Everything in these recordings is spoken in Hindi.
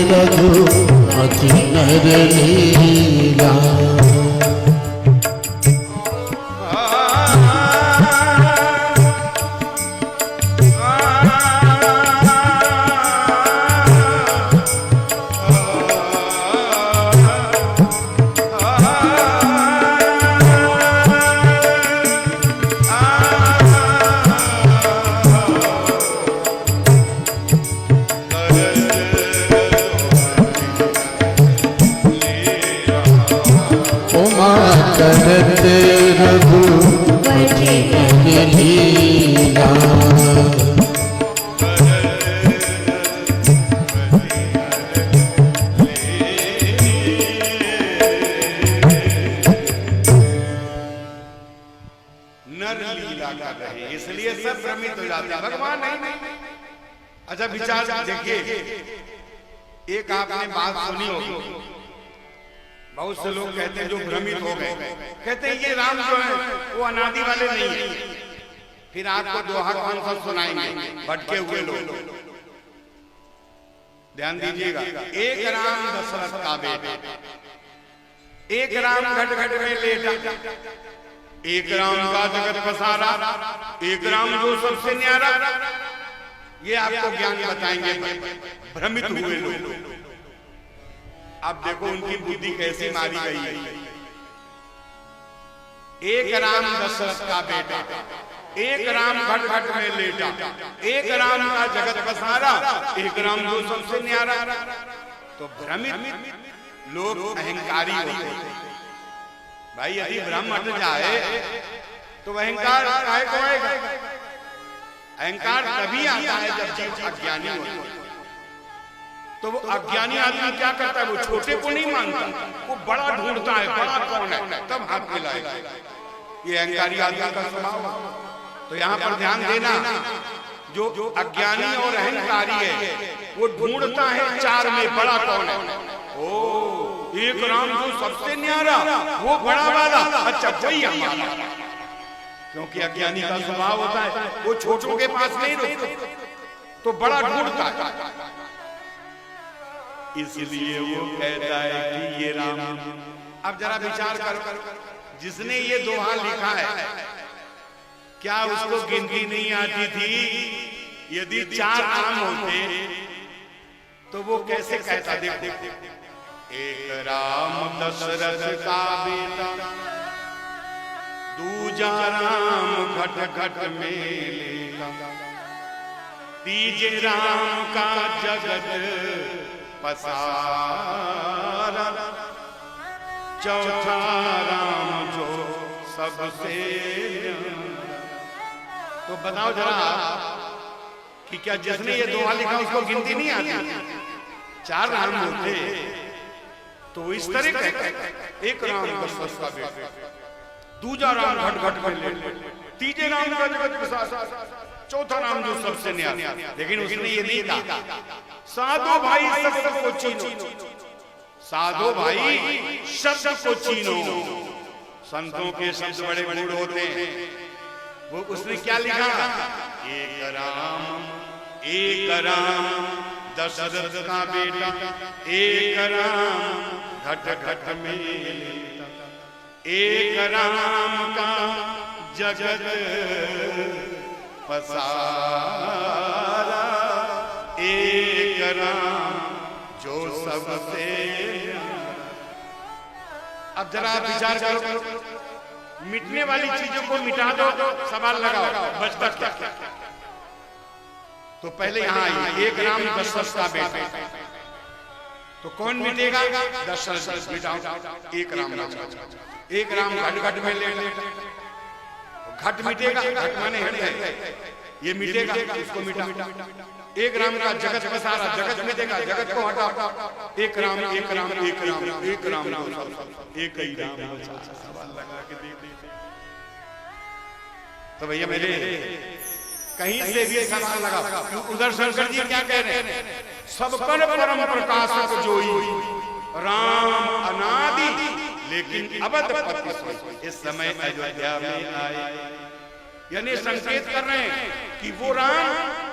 रघुपति नर लीला। करत रघुपति नर लीला। नर लीला कर रहे, इसलिए सब भ्रमित हो जाते हैं। भगवान नहीं। अच्छा विचार देखिए, एक आपने बात सुनी होगी, बहुत से लोग कहते हैं जो भ्रमित हो गए, कहते हैं ये राम जो है वो अनादि वाले नहीं है। फिर आपको दोहा कौन सा सुनाएंगे, भटके हुए लोग। ध्यान दीजिएगा, एक राम दशरथ का बेटा, एक राम घट घट में लेटा, एक राम का जगत पसारा, एक राम जो सबसे न्यारा। ये आपको ज्ञान बताएंगे भ्रमित हुए लोग। अब देखो उनकी बुद्धि कैसे मारी गई है। एक राम दशरथ का बेटा, एक राम घट घट में लेटा, एक राम का जगत पसारा, एक राम जो सबसे न्यारा। तो भ्रमित लोग अहंकारी होते हैं। भाई यदि भ्रम हट जाए तो अहंकार काहे को आएगा? अहंकार तभी आता है जब जीव अज्ञानी होता है। तो वो अज्ञानी आदमी क्या करता है? वो छोटे को नहीं मानता, वो बड़ा ढूंढता है, बड़ा कौन है, तब हाथ मिलाएगा। ये अहंकारी आदमी का स्वभाव। तो यहाँ पर ध्यान देना, जो अज्ञानी और अहंकारी है वो ढूंढता है चार में बड़ा कौन है। ओ एक राम जो सबसे न्यारा, वो बड़ा वाला, अच्छा वही हमारा। क्योंकि अज्ञानी का स्वभाव होता है वो छोटों के पास नहीं रुकता, तो बड़ा ढूंढता है। इसलिए वो कहता है कि ये राम। अब जरा विचार करो, जिसने ये दोहा लिखा है क्या उसको गिनती नहीं आती थी? यदि चार राम होते तो वो कैसे कहता? देखो, एक राम दशरथ का बेटा, दूजा राम घट घट में लेटा, तीजे राम का जगत पसारा, चौथा राम जो सबसे। तो बताओ जरा कि क्या जिसने ये दोहा लिखा उसको गिनती नहीं आती? चार राम होते तो इस तरह का एक राम दशरथ का बेटा, दूजा राम घट घट में लेटा, तीजे राम का जगत पसारा, चौथा राम जो सबसे न्यारा। लेकिन उसने ये नहीं कहा साधो भाई शब्द को चीनो, साधो भाई शब्द को चीनो। संतों के शब्द बड़े गूढ़ होते हैं। वो उसने क्या लिखा? एक राम दशरथ का बेटा, एक राम घट घट में लेटा, एक राम का जगत पसारा, एक राम जो सबसे। अब जरा विचार करो, मिटने वाली चीजों को मिटा दो तो सवाल लगाओ बचता क्या? तो पहले यहाँ आइए, एक राम दशरथ का बेटा, तो कौन मिटेगा? दशरथ मिटाओ, एक राम बचा। एक राम घट घट में लेटा, घट मिटेगा, घट माने हृदय, ये मिटेगा, इसको मिटा। एक राम का जगत पसारा, जगत मिटेगा, जगत को हटाओ। एक राम एक राम एक राम एक राम, एक ही राम बचा। सवाल लगा के देख। तो भैया मेरे कहीं से भी सवाल लगा। उधर शंकर जी क्या कह रहे हैं? सब पर परम प्रकाशक जोई, राम अनादि लेकिन अवध पति सोई। इस समय अयोध्या में आए, यानी संकेत कर रहे हैं कि वो राम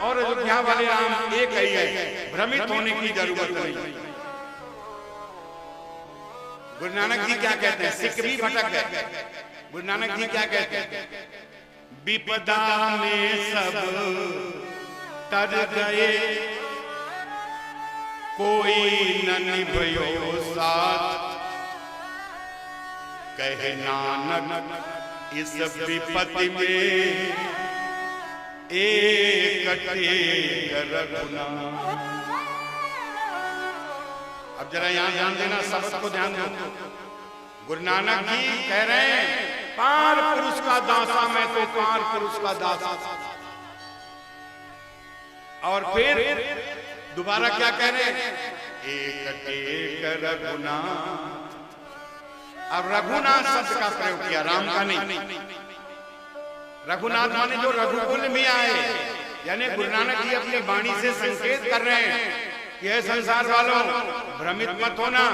और अयोध्या वाले राम एक ही है, भ्रमित होने की जरूरत नहीं। गुरु नानक जी क्या कहते हैं, सिख भी भटक गए। गुरु नानक जी क्या कहते हैं, विपदा में सब तर गए, कोई न निभयो साथ, कहे नानक इस विपत्ति में एक रघुनाथ। अब जरा यहां ध्यान देना, शब्द को ध्यान दो। गुरु नानक जी कह रहे हैं पार पुरुष का दासा, मैं तो पार पुरुष का दासा। और फिर दोबारा क्या कह रहे हैं, एक रघुनाथ। अब रघुनाथ शब्द का प्रयोग किया, राम का नहीं। रघुनाथ माने जो रघुकुल में आए, यानी गुरु नानक जी अपनी वाणी से संकेत कर रहे हैं कि हे संसार वालों, भ्रमित मत होना,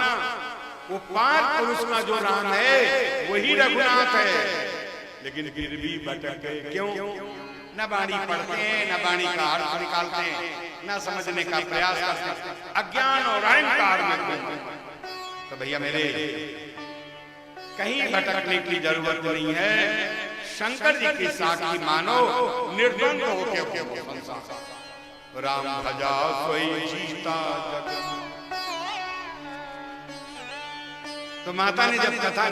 वो पार पुरुष का जो राम है वही रघुनाथ है। लेकिन फिर भी भटक गए, क्यों? न वाणी पढ़ते हैं, न वाणी का अर्थ निकालते हैं, न समझने का प्रयास करते हैं, अज्ञान और अहंकार में। तो भैया मेरे, कहीं भटकने की जरूरत नहीं है। शंकर जी की साक्षी मानो, निर्द्वंद होके संसार राम भजा सोई जीता जग। तो माता ने जब कथा